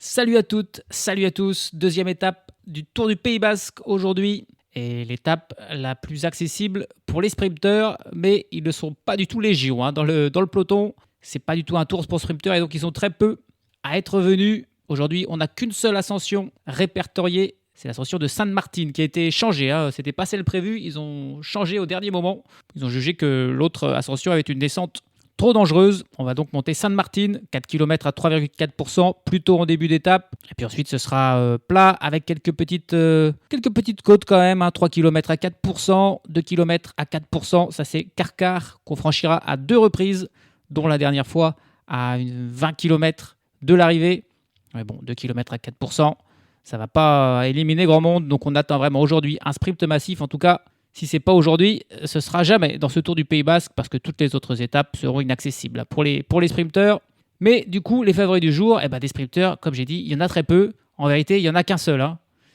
Salut à toutes, salut à tous. Deuxième étape du Tour du Pays Basque aujourd'hui. Et l'étape la plus accessible pour les sprinteurs, mais ils ne sont pas du tout légion dans le peloton. C'est pas du tout un tour pour sprinteurs et donc ils sont très peu à être venus. Aujourd'hui, on n'a qu'une seule ascension répertoriée. C'est l'ascension de Sainte-Martine qui a été changée. C'était pas celle prévue. Ils ont changé au dernier moment. Ils ont jugé que l'autre ascension avait une descente trop dangereuse. On va donc monter Sainte-Martine, 4 km à 3,4%, plutôt en début d'étape. Et puis ensuite, ce sera plat avec quelques petites côtes quand même. 3 km à 4%, 2 km à 4%. Ça, c'est Carcar qu'on franchira à 2 reprises, dont la dernière fois à 20 km de l'arrivée. Mais bon, 2 km à 4%, ça ne va pas éliminer grand monde. Donc on attend vraiment aujourd'hui un sprint massif. En tout cas, si ce n'est pas aujourd'hui, ce ne sera jamais dans ce Tour du Pays Basque parce que toutes les autres étapes seront inaccessibles pour les sprinteurs. Mais du coup, les favoris du jour, des sprinteurs, comme j'ai dit, il y en a très peu. En vérité, il n'y en a qu'un seul.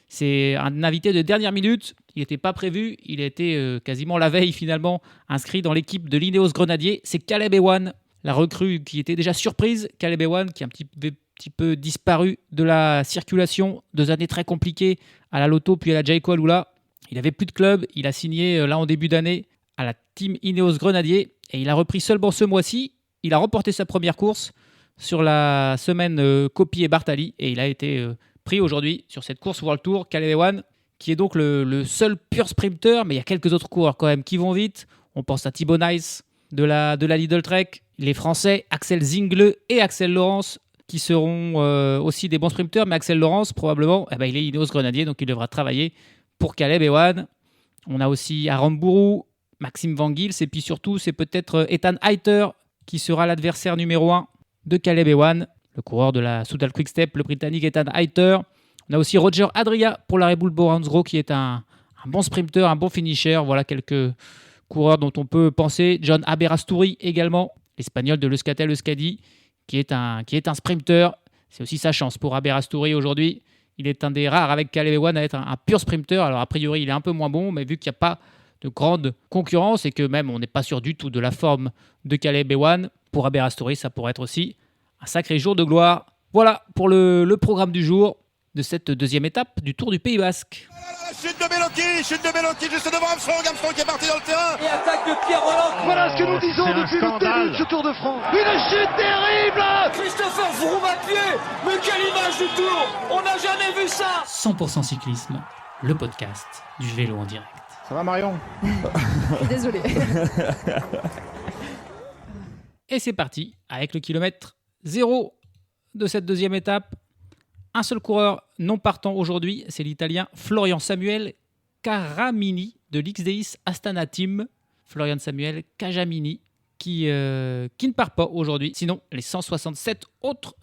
C'est un invité de dernière minute. Il n'était pas prévu. Il a été quasiment la veille finalement inscrit dans l'équipe de l'Ineos Grenadier. C'est Caleb Ewan, la recrue qui était déjà surprise. Caleb Ewan qui est un petit peu disparu de la circulation. 2 années très compliquées à la Lotto puis à la Jayco Alula. Il n'avait plus de club, il a signé là en début d'année à la team Ineos Grenadier et il a repris seulement ce mois-ci. Il a remporté sa première course sur la semaine Coppi et Bartali et il a été pris aujourd'hui sur cette course World Tour. Caleb Ewan, qui est donc le seul pur sprinter, mais il y a quelques autres coureurs quand même qui vont vite. On pense à Thibaut Nice de la Lidl Trek, les Français Axel Zingle et Axel Laurence qui seront aussi des bons sprinters, mais Axel Laurence probablement, il est Ineos Grenadier donc il devra travailler pour Caleb Ewan. On a aussi Aaron Bourou, Maxime Van Gils, et puis surtout, c'est peut-être Ethan Hayter qui sera l'adversaire numéro 1 de Caleb Ewan, le coureur de la Soudal Quick-Step, le Britannique Ethan Hayter. On a aussi Roger Adria pour la Red Bull Bora-Hansgrohe qui est un bon sprinter, un bon finisher. Voilà quelques coureurs dont on peut penser. John Aberastouri également, l'Espagnol de l'Euskatel-Euskadi, qui est un sprinter. C'est aussi sa chance pour Aberastouri aujourd'hui. Il est un des rares avec Caleb Ewan à être un pur sprinter. Alors a priori, il est un peu moins bon, mais vu qu'il n'y a pas de grande concurrence et que même on n'est pas sûr du tout de la forme de Caleb Ewan, pour Aberastouri, ça pourrait être aussi un sacré jour de gloire. Voilà pour le programme du jour de cette deuxième étape du Tour du Pays Basque. Chute de Bellocchi juste devant Armstrong qui est parti dans le terrain. Et attaque de Pierre Roland. Voilà ce que nous disons depuis le début de ce Tour de France. Une chute terrible. Christopher Froome à pied. Mais quelle image du Tour. On n'a jamais vu ça. 100% cyclisme, le podcast du vélo en direct. Ça va Marion? Désolé. Et c'est parti avec le kilomètre 0 de cette deuxième étape. Un seul coureur non partant aujourd'hui, c'est l'Italien Florian Samuel Caramini de l'XDX Astana Team. Florian Samuel Caramini qui ne part pas aujourd'hui. Sinon, les 167 autres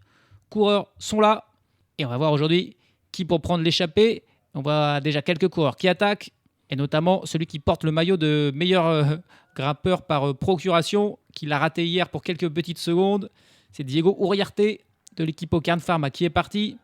coureurs sont là. Et on va voir aujourd'hui qui pour prendre l'échappée. On voit déjà quelques coureurs qui attaquent. Et notamment celui qui porte le maillot de meilleur grimpeur par procuration, qui l'a raté hier pour quelques petites secondes. C'est Diego Uriarte de l'équipe Océan Pharma qui est parti.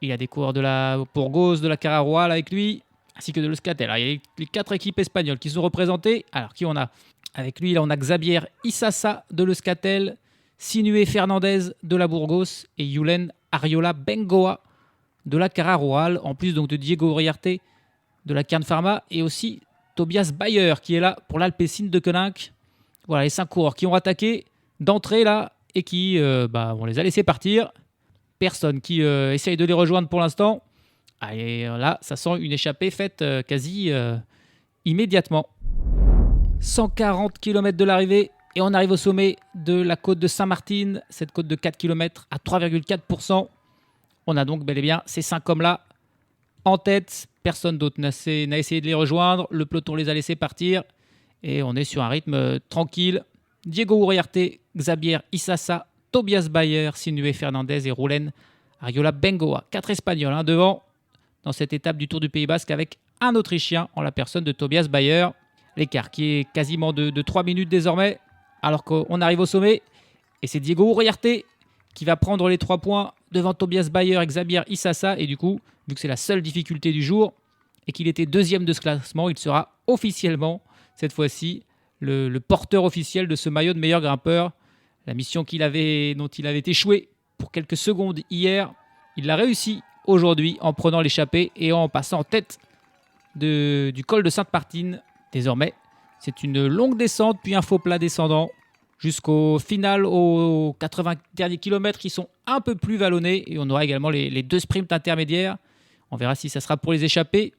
Il y a des coureurs de la Burgos, de la Cararual avec lui, ainsi que de l'Euskatel. Alors, il y a les 4 équipes espagnoles qui sont représentées. Alors, qui on a? Avec lui, là, on a Xavier Issassa de l'Euskatel, Sinué Fernandez de la Burgos et Julen Ariola Bengoa de la Cararual, en plus donc de Diego Uriarte de la Cairn Pharma et aussi Tobias Bayer qui est là pour l'Alpecin de Koninck. Voilà les 5 coureurs qui ont attaqué d'entrée là et qui on les a laissés partir. Personne qui essaye de les rejoindre pour l'instant. Et là, ça sent une échappée faite quasi immédiatement. 140 km de l'arrivée et on arrive au sommet de la côte de Saint-Martin, cette côte de 4 km à 3,4%. On a donc bel et bien ces 5 hommes-là en tête. Personne d'autre n'a essayé de les rejoindre. Le peloton les a laissés partir et on est sur un rythme tranquille. Diego Uriarte, Xavier Issassa, Tobias Bayer, Sinué Fernandez et Julen Ariola Bengoa. 4 Espagnols devant dans cette étape du Tour du Pays Basque avec un Autrichien en la personne de Tobias Bayer. L'écart qui est quasiment de 3 minutes désormais alors qu'on arrive au sommet. Et c'est Diego Uriarte qui va prendre les 3 points devant Tobias Bayer et Xavier Issassa. Et du coup, vu que c'est la seule difficulté du jour et qu'il était deuxième de ce classement, il sera officiellement, cette fois-ci, le porteur officiel de ce maillot de meilleur grimpeur. La mission dont il avait échoué pour quelques secondes hier, Il l'a réussi aujourd'hui en prenant l'échappée et en passant en tête du col de Sainte-Martine. Désormais, c'est une longue descente puis un faux plat descendant jusqu'au final, aux 80 derniers kilomètres qui sont un peu plus vallonnés. Et on aura également les 2 sprints intermédiaires. On verra si ça sera pour les échappés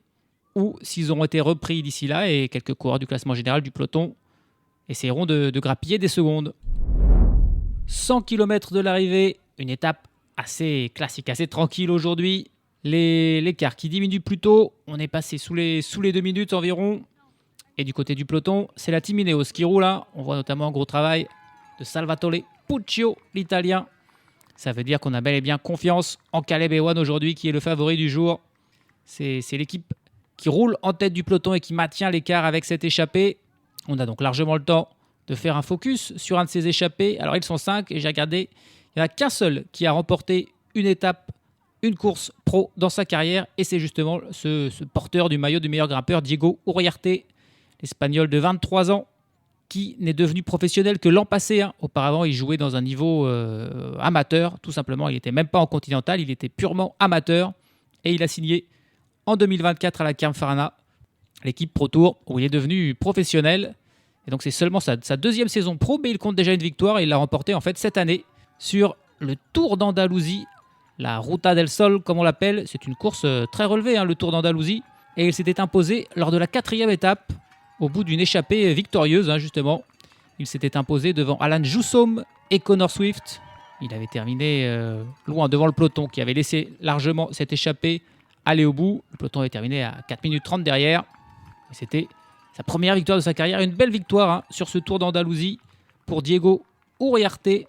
ou s'ils auront été repris d'ici là. Et quelques coureurs du classement général du peloton essaieront de grappiller des secondes. 100 km de l'arrivée, une étape assez classique, assez tranquille aujourd'hui. L'écart qui diminue plus tôt, on est passé sous les 2 minutes environ. Et du côté du peloton, c'est la team Ineos qui roule. On voit notamment un gros travail de Salvatore Puccio, l'italien. Ça veut dire qu'on a bel et bien confiance en Caleb Ewan aujourd'hui, qui est le favori du jour. C'est l'équipe qui roule en tête du peloton et qui maintient l'écart avec cette échappée. On a donc largement le temps de faire un focus sur un de ces échappés. Alors ils sont 5 et j'ai regardé, il n'y en a qu'un seul qui a remporté une étape, une course pro dans sa carrière. Et c'est justement ce porteur du maillot du meilleur grimpeur, Diego Uriarte, l'Espagnol de 23 ans, qui n'est devenu professionnel que l'an passé. Auparavant, il jouait dans un niveau amateur, tout simplement. Il n'était même pas en continental, il était purement amateur. Et il a signé en 2024 à la Campfarana, l'équipe Pro Tour, où il est devenu professionnel. Et donc c'est seulement sa 2e saison pro, mais il compte déjà une victoire. Et il l'a remporté en fait cette année sur le Tour d'Andalousie, la Ruta del Sol, comme on l'appelle. C'est une course très relevée, le Tour d'Andalousie. Et il s'était imposé lors de la 4e étape, au bout d'une échappée victorieuse, justement. Il s'était imposé devant Alan Joussom et Connor Swift. Il avait terminé loin devant le peloton qui avait laissé largement cette échappée aller au bout. Le peloton avait terminé à 4 minutes 30 derrière. Et c'était sa première victoire de sa carrière. Une belle victoire sur ce Tour d'Andalousie pour Diego Uriarte,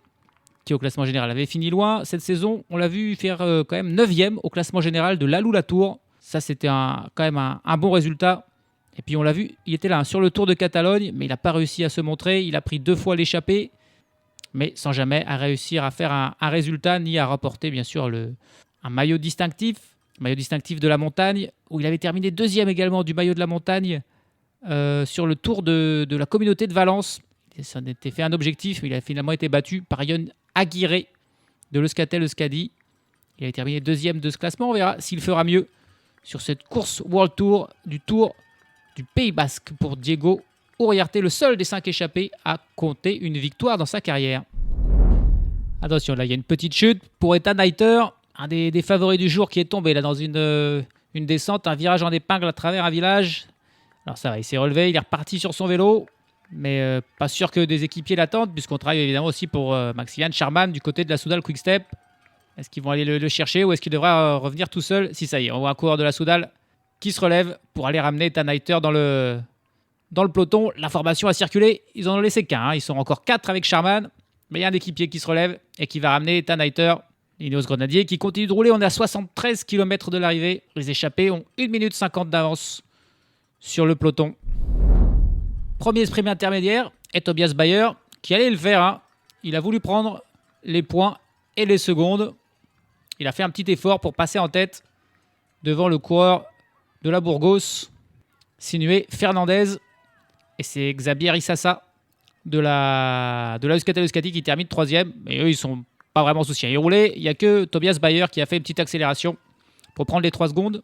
qui au classement général avait fini loin. Cette saison, on l'a vu faire quand même 9e au classement général de l'Alou-la-Tour. Ça, c'était quand même un bon résultat. Et puis on l'a vu, il était là sur le Tour de Catalogne, mais il n'a pas réussi à se montrer. Il a pris 2 fois l'échappée, mais sans jamais à réussir à faire un résultat, ni à rapporter bien sûr un maillot distinctif de la montagne, où il avait terminé 2e également du maillot de la montagne sur le Tour de la communauté de Valence. Ça en était fait un objectif, mais il a finalement été battu par Yon Aguirre de l'Euskaltel-Euskadi. Il avait terminé 2e de ce classement. On verra s'il fera mieux sur cette course World Tour du Tour du Pays Basque pour Diego Uriarte, le seul des 5 échappés à compter une victoire dans sa carrière. Attention, là il y a une petite chute pour Ethan Hayter, un des favoris du jour qui est tombé là dans une descente, un virage en épingle à travers un village. Alors ça va, il s'est relevé, il est reparti sur son vélo, mais pas sûr que des équipiers l'attendent, puisqu'on travaille évidemment aussi pour Maximilian Charman du côté de la Soudal Quick Step. Est-ce qu'ils vont aller le chercher ou est-ce qu'il devra revenir tout seul? Si ça y est, on voit un coureur de la Soudal qui se relève pour aller ramener Ethan Hayter dans le peloton. L'information a circulé, ils en ont laissé qu'un. Ils sont encore 4 avec Charman, mais il y a un équipier qui se relève et qui va ramener Ethan Hayter, l'Ineos Grenadier, qui continue de rouler. On est à 73 km de l'arrivée. Les échappés ont 1 minute 50 d'avance sur le peloton. Premier sprint intermédiaire et Tobias Bayer qui allait le faire. Il a voulu prendre les points et les secondes. Il a fait un petit effort pour passer en tête devant le coureur de la Burgos, Sinué Fernandez, et c'est Xavier Issassa de la Euskaltel-Euskadi qui termine 3e, mais eux ils sont pas vraiment souciés. Ils roulaient, il n'y a que Tobias Bayer qui a fait une petite accélération pour prendre les 3 secondes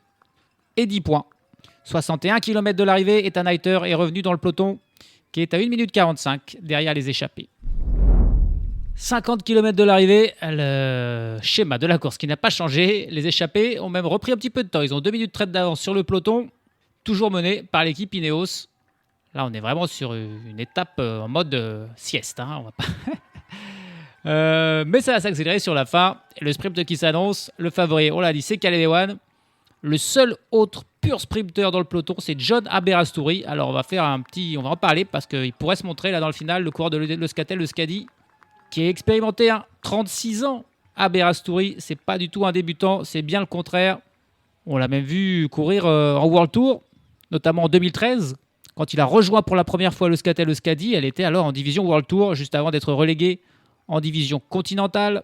et 10 points. 61 km de l'arrivée, Ethan Hayter est revenu dans le peloton qui est à 1 minute 45 derrière les échappés. 50 km de l'arrivée, le schéma de la course qui n'a pas changé. Les échappés ont même repris un petit peu de temps. Ils ont 2 minutes 30 d'avance sur le peloton, toujours mené par l'équipe Ineos. Là, on est vraiment sur une étape en mode sieste. On va pas... mais ça va s'accélérer sur la fin. Et le sprint qui s'annonce, le favori, on l'a dit, c'est Caleb Ewan. Le seul autre pur sprinter dans le peloton, c'est John Aberasturi. Alors, on va en parler parce qu'il pourrait se montrer là dans le final, le coureur de l'Euskaltel-Euskadi, qui est expérimenté, 36 ans. Aberasturi, c'est pas du tout un débutant, c'est bien le contraire. On l'a même vu courir en World Tour, notamment en 2013, quand il a rejoint pour la première fois l'Euskaltel-Euskadi. Elle était alors en division World Tour, juste avant d'être relégué en division continentale.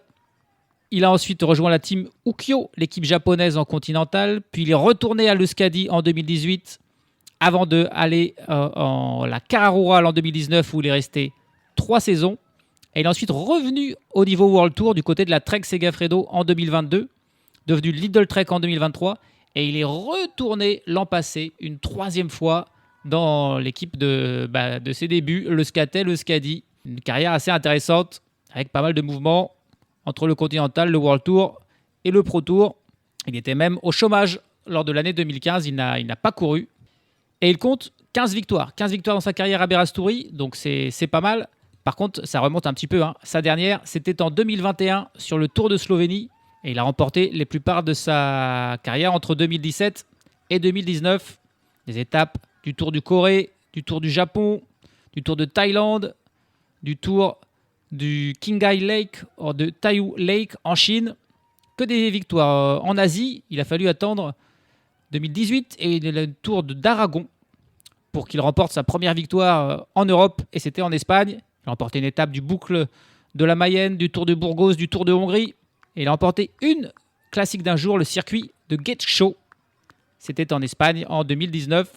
Il a ensuite rejoint la team Ukyo, l'équipe japonaise en continentale, puis il est retourné à l'Euskadi en 2018, avant d'aller en la Cara Rural en 2019, où il est resté 3 saisons. Et il est ensuite revenu au niveau World Tour du côté de la Trek Segafredo en 2022 devenu Lidl Trek en 2023. Et il est retourné l'an passé, une 3e fois, dans l'équipe de ses débuts, le Scatel, le Scadi. Une carrière assez intéressante, avec pas mal de mouvements entre le Continental, le World Tour et le Pro Tour. Il était même au chômage lors de l'année 2015, il n'a pas couru. Et il compte 15 victoires. 15 victoires dans sa carrière à Berasturi, donc c'est pas mal. Par contre, ça remonte un petit peu. Sa dernière, c'était en 2021 sur le Tour de Slovénie. Et il a remporté les plupart de sa carrière entre 2017 et 2019. Des étapes du Tour du Corée, du Tour du Japon, du Tour de Thaïlande, du Tour du Qinghai Lake, ou de Taiyu Lake en Chine. Que des victoires. En Asie, il a fallu attendre 2018 et le Tour d'Aragon pour qu'il remporte sa première victoire en Europe. Et c'était en Espagne. Il a remporté une étape du boucle de la Mayenne, du Tour de Burgos, du Tour de Hongrie. Et il a remporté une classique d'un jour, le circuit de Getxo. C'était en Espagne en 2019.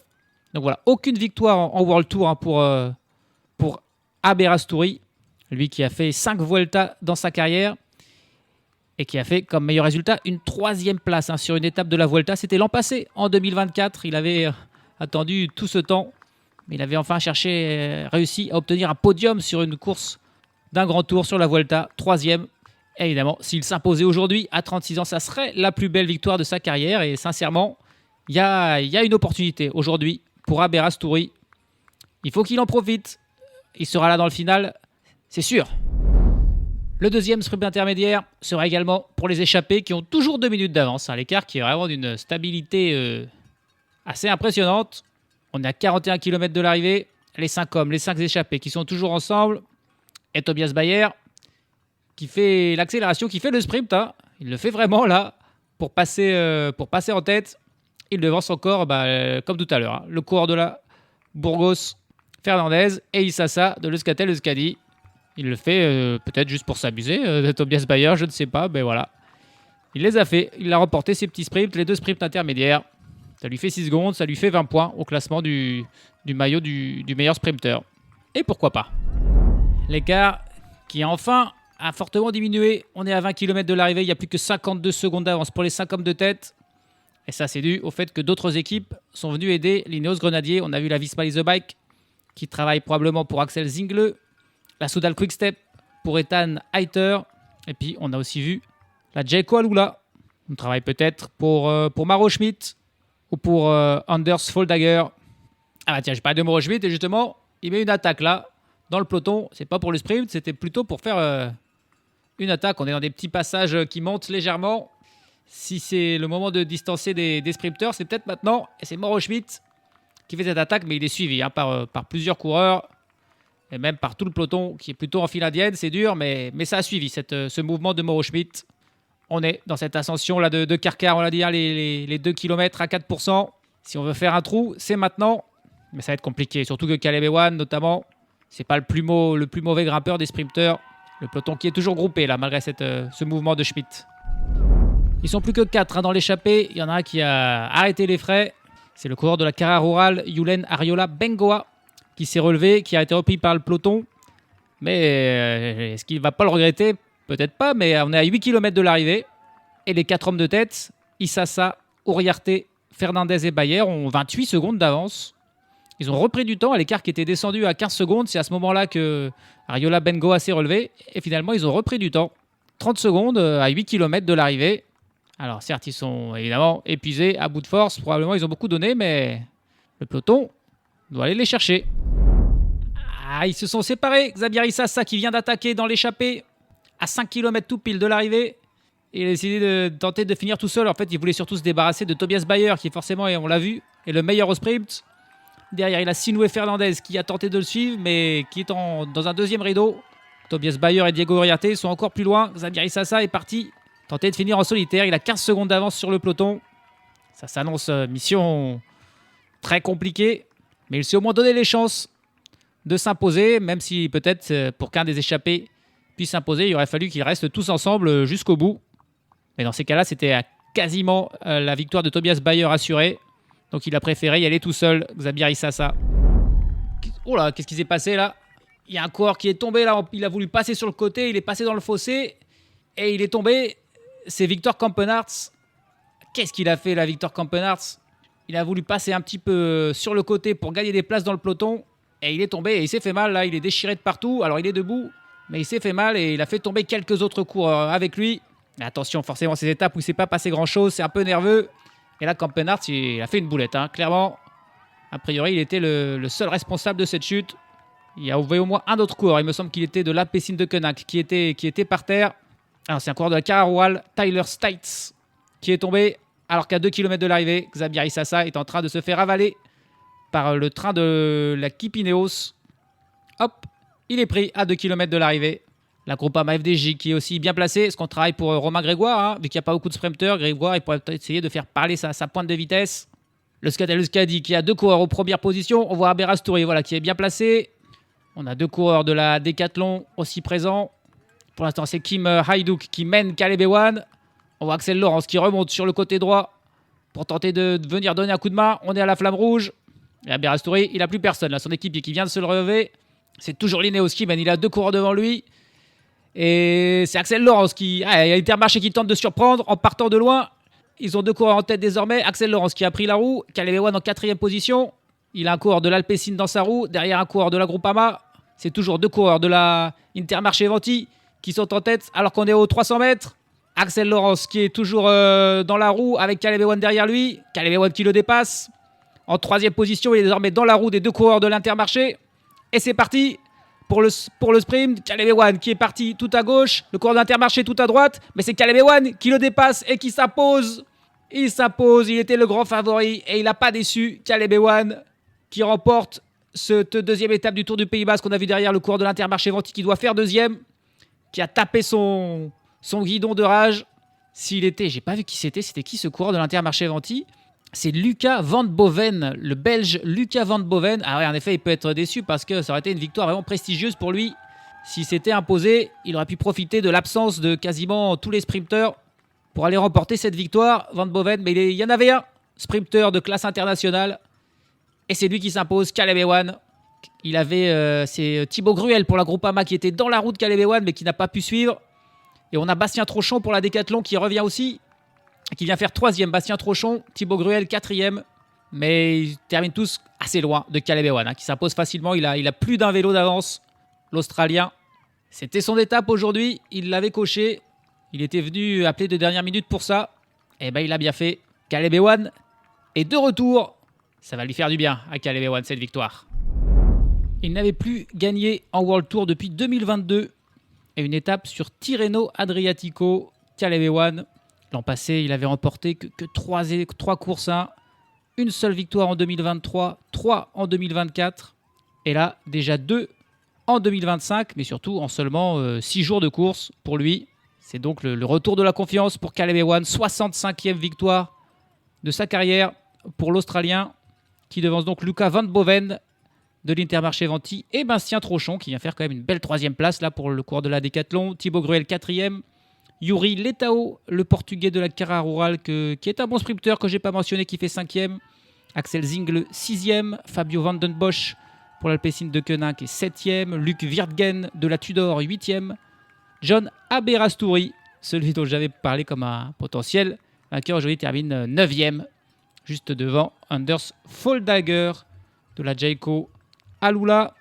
Donc voilà, aucune victoire en World Tour pour Aberasturi. Lui qui a fait 5 Vuelta dans sa carrière et qui a fait comme meilleur résultat une 3e place sur une étape de la Vuelta. C'était l'an passé, en 2024. Il avait attendu tout ce temps, mais il avait enfin réussi à obtenir un podium sur une course d'un grand tour sur la Vuelta, 3e. Et évidemment, s'il s'imposait aujourd'hui à 36 ans, ça serait la plus belle victoire de sa carrière. Et sincèrement, il y a une opportunité aujourd'hui pour Aberasturi. Il faut qu'il en profite. Il sera là dans le final, c'est sûr. Le deuxième sprint intermédiaire sera également pour les échappés qui ont toujours 2 minutes d'avance. L'écart qui est vraiment d'une stabilité assez impressionnante. On est à 41 km de l'arrivée. Les 5 hommes, les 5 échappés qui sont toujours ensemble. Et Tobias Bayer qui fait l'accélération, qui fait le sprint. Il le fait vraiment là pour passer en tête. Il devance encore, comme tout à l'heure, le coureur de la Burgos, Fernandez, et Issasa de l'Euskaltel Euskadi. Il le fait peut-être juste pour s'amuser, de Tobias Bayer, je ne sais pas, mais voilà. Il les a fait, il a remporté ses petits sprints, les 2 sprints intermédiaires. Ça lui fait 6 secondes, ça lui fait 20 points au classement du maillot du meilleur sprinter. Et pourquoi pas. L'écart qui enfin a fortement diminué. On est à 20 km de l'arrivée, il n'y a plus que 52 secondes d'avance pour les 5 hommes de tête. Et ça, c'est dû au fait que d'autres équipes sont venues aider l'Ineos Grenadier. On a vu la Visma Lease Bike qui travaille probablement pour Axel Zingle, la Soudal Quickstep pour Ethan Heiter, et puis on a aussi vu la Jayco Alula. On travaille peut-être pour Maro Schmidt ou pour Anders Foldager. Ah bah tiens, je parle de Maro Schmidt et justement, il met une attaque là, dans le peloton. C'est pas pour le sprint, c'était plutôt pour faire une attaque. On est dans des petits passages qui montent légèrement. Si c'est le moment de distancer des sprinteurs, c'est peut-être maintenant. Et c'est Maro Schmidt qui fait cette attaque, mais il est suivi par plusieurs coureurs et même par tout le peloton qui est plutôt en file indienne. C'est dur, mais ça a suivi ce mouvement de Maro Schmidt. On est dans cette ascension là de Karkar, on l'a dit, les 2 km à 4%. Si on veut faire un trou, c'est maintenant. Mais ça va être compliqué, surtout que Caleb Ewan, notamment, c'est pas le plus mauvais grimpeur des sprinteurs. Le peloton qui est toujours groupé là, malgré ce mouvement de Schmidt. Ils sont plus que 4 dans l'échappée. Il y en a un qui a arrêté les frais. C'est le coureur de la Cara Rural, Yulen Ariola Bengoa, qui s'est relevé, qui a été repris par le peloton. Mais est-ce qu'il ne va pas le regretter? Peut-être pas, mais on est à 8 km de l'arrivée. Et les 4 hommes de tête, Issasa, Uriarte, Fernandez et Bayer, ont 28 secondes d'avance. Ils ont repris du temps à l'écart qui était descendu à 15 secondes. C'est à ce moment-là que Ariola Bengoa s'est relevé. Et finalement, ils ont repris du temps. 30 secondes à 8 km de l'arrivée. Alors certes, ils sont évidemment épuisés, à bout de force. Probablement, ils ont beaucoup donné, mais le peloton doit aller les chercher. Ah, ils se sont séparés. Xavier Issasa qui vient d'attaquer dans l'échappée à 5 km tout pile de l'arrivée. Et il a décidé de tenter de finir tout seul. En fait, il voulait surtout se débarrasser de Tobias Bayer, qui forcément, et on l'a vu, est le meilleur au sprint. Derrière, il a Sinoué Fernandez qui a tenté de le suivre, mais qui est dans un deuxième rideau. Tobias Bayer et Diego Uriarte sont encore plus loin. Xavier Issasa est parti tenter de finir en solitaire. Il a 15 secondes d'avance sur le peloton. Ça s'annonce mission très compliquée. Mais il s'est au moins donné les chances de s'imposer, même si peut-être pour qu'un des échappés puisse s'imposer, il aurait fallu qu'ils restent tous ensemble jusqu'au bout. Mais dans ces cas-là, c'était quasiment la victoire de Tobias Bayer assurée. Donc il a préféré y aller tout seul, Xavier Issasa. Oh là, qu'est-ce qui s'est passé là? Il y a un coureur qui est tombé là, il a voulu passer sur le côté, il est passé dans le fossé et il est tombé. C'est Victor Campenaerts qu'est-ce qu'il a fait là, Victor Campenaerts? Il a voulu passer un petit peu sur le côté pour gagner des places dans le peloton. Et il est tombé et il s'est fait mal là. Il est déchiré de partout. Alors il est debout, mais il s'est fait mal et il a fait tomber quelques autres coureurs avec lui. Mais attention, forcément, ces étapes où il ne s'est pas passé grand-chose, c'est un peu nerveux. Et là, Campenaerts, il a fait une boulette, hein, clairement. A priori, il était le seul responsable de cette chute. Il y avait au moins un autre coureur. Il me semble qu'il était de l'Alpecin de Koenig qui était par terre. Alors, c'est un coureur de la Cararoual, Tyler Stites, qui est tombé. Alors qu'à 2 km de l'arrivée, Xabier Issassa est en train de se faire avaler par le train de la Kipineos. Hop, il est pris à 2 km de l'arrivée. La Groupama FDJ qui est aussi bien placée. Est-ce qu'on travaille pour Romain Grégoire, hein, vu qu'il n'y a pas beaucoup de sprinteurs? Grégoire, il pourrait peut-être essayer de faire parler sa pointe de vitesse. Le Scadi qui a 2 coureurs aux premières positions. On voit Aberastouri, voilà, qui est bien placé. On a 2 coureurs de la Decathlon aussi présents. Pour l'instant, c'est Kim Hajduk qui mène Caleb Ewan. On voit Axel Laurens qui remonte sur le côté droit pour tenter de venir donner un coup de main. On est à la flamme rouge. Et Aberastouri, il n'a plus personne. Là, son équipe qui vient de se le relever. C'est toujours Lineos qui mène. Il a 2 coureurs devant lui. Et c'est Axel Laurens qui... Ah, il y a Intermarché qui tente de surprendre en partant de loin. Ils ont 2 coureurs en tête désormais. Axel Laurens qui a pris la roue. Caleb Ewan en 4e position. Il a un coureur de l'Alpecin dans sa roue. Derrière un coureur de la Groupama. C'est toujours 2 coureurs de la Intermarché Venti qui sont en tête alors qu'on est aux 300 mètres. Axel Laurens qui est toujours dans la roue avec Caleb Ewan derrière lui. Caleb Ewan qui le dépasse. En 3e position, il est désormais dans la roue des 2 coureurs de l'Intermarché. Et c'est parti pour le sprint. Caleb Ewan qui est parti tout à gauche. Le coureur de l'Intermarché tout à droite. Mais c'est Caleb Ewan qui le dépasse et qui s'impose. Il s'impose. Il était le grand favori et il n'a pas déçu. Caleb Ewan qui remporte cette 2e étape du Tour du Pays Basque. On a vu derrière le coureur de l'Intermarché Venti qui doit faire 2e. Qui a tapé son guidon de rage. S'il était, j'ai pas vu qui c'était qui ce coureur de l'Intermarché Venti? C'est Luca Van Boven, le Belge Luca Van Boven. Ah ouais, en effet, il peut être déçu parce que ça aurait été une victoire vraiment prestigieuse pour lui. S'il s'était imposé, il aurait pu profiter de l'absence de quasiment tous les sprinteurs pour aller remporter cette victoire. Van Boven, mais il y en avait un sprinter de classe internationale et c'est lui qui s'impose. Caleb Ewan. Il avait c'est Thibaut Gruel pour la Groupama qui était dans la roue de Caleb Ewan mais qui n'a pas pu suivre. Et on a Bastien Trochon pour la Decathlon qui revient aussi, qui vient faire 3e. Bastien Trochon, Thibaut Gruel 4e. Mais ils terminent tous assez loin de Caleb Ewan, hein, qui s'impose facilement. Il a plus d'un vélo d'avance, l'Australien. C'était son étape aujourd'hui, il l'avait coché. Il était venu appeler de dernière minute pour ça. Et ben il a bien fait. Caleb Ewan est de retour. Ça va lui faire du bien à Caleb Ewan cette victoire. Il n'avait plus gagné en World Tour depuis 2022 et une étape sur Tirreno Adriatico. Caleb Ewan, l'an passé, il avait remporté que 3 courses, une seule victoire en 2023, 3 en 2024 et là déjà 2 en 2025, mais surtout en seulement 6 jours de course pour lui. C'est donc le retour de la confiance pour Caleb Ewan, 65e victoire de sa carrière pour l'Australien qui devance donc Luca Van Boven de l'Intermarché Venti et Bastien Trochon qui vient faire quand même une belle 3e place là pour le cours de la Decathlon. Thibaut Gruel 4e. Yuri Letao, le portugais de la Cararoual qui est un bon sprinter que je n'ai pas mentionné qui fait 5e. Axel Zingle 6e. Fabio Van Den Bosch pour l'Alpecin de Koenig est 7e. Luc Wirtgen de la Tudor 8e. John Aberastouri, celui dont j'avais parlé comme un potentiel vainqueur, aujourd'hui termine 9e. Juste devant Anders Foldager de la Jayco Alula.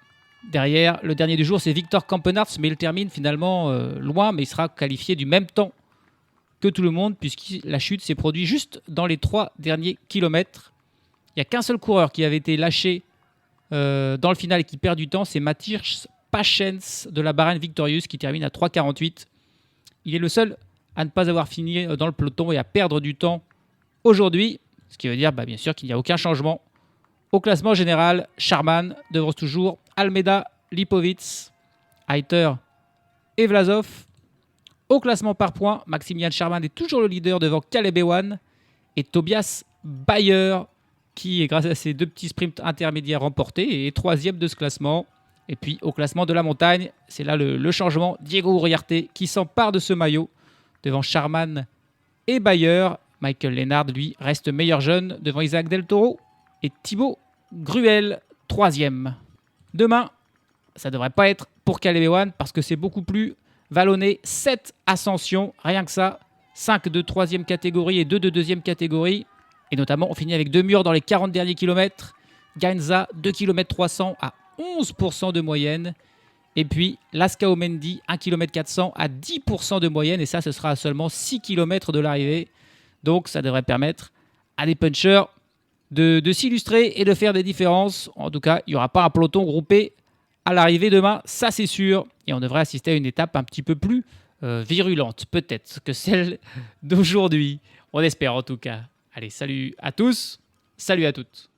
Derrière, le dernier du jour, c'est Victor Campenaerts, mais il termine finalement loin, mais il sera qualifié du même temps que tout le monde, puisque la chute s'est produite juste dans les 3 derniers kilomètres. Il n'y a qu'un seul coureur qui avait été lâché dans le final et qui perd du temps, c'est Matthias Pachens de la Bahrain Victorious, qui termine à 3,48. Il est le seul à ne pas avoir fini dans le peloton et à perdre du temps aujourd'hui, ce qui veut dire bien sûr qu'il n'y a aucun changement. Au classement général, Sharman devance toujours Almeida, Lipovic, Heiter et Vlasov. Au classement par points, Maximilian Sharman est toujours le leader devant Caleb Ewan et Tobias Bayer qui, grâce à ses 2 petits sprints intermédiaires remportés, est 3e de ce classement. Et puis au classement de la montagne, c'est là le changement. Diego Uriarte qui s'empare de ce maillot devant Sharman et Bayer. Michael Lennard, lui, reste meilleur jeune devant Isaac Del Toro et Thibaut Gruel, 3e. Demain, ça ne devrait pas être pour Caleb Ewan parce que c'est beaucoup plus vallonné. 7 ascensions, rien que ça. 5 de 3e catégorie et 2 de 2e catégorie. Et notamment, on finit avec 2 murs dans les 40 derniers kilomètres. Gainza, 2 km 300 à 11% de moyenne. Et puis, Lascaux Mendy, 1 km 400 à 10% de moyenne. Et ça, ce sera à seulement 6 km de l'arrivée. Donc, ça devrait permettre à des punchers de s'illustrer et de faire des différences. En tout cas, il n'y aura pas un peloton groupé à l'arrivée demain, ça c'est sûr. Et on devrait assister à une étape un petit peu plus virulente, peut-être, que celle d'aujourd'hui. On espère en tout cas. Allez, salut à tous, salut à toutes.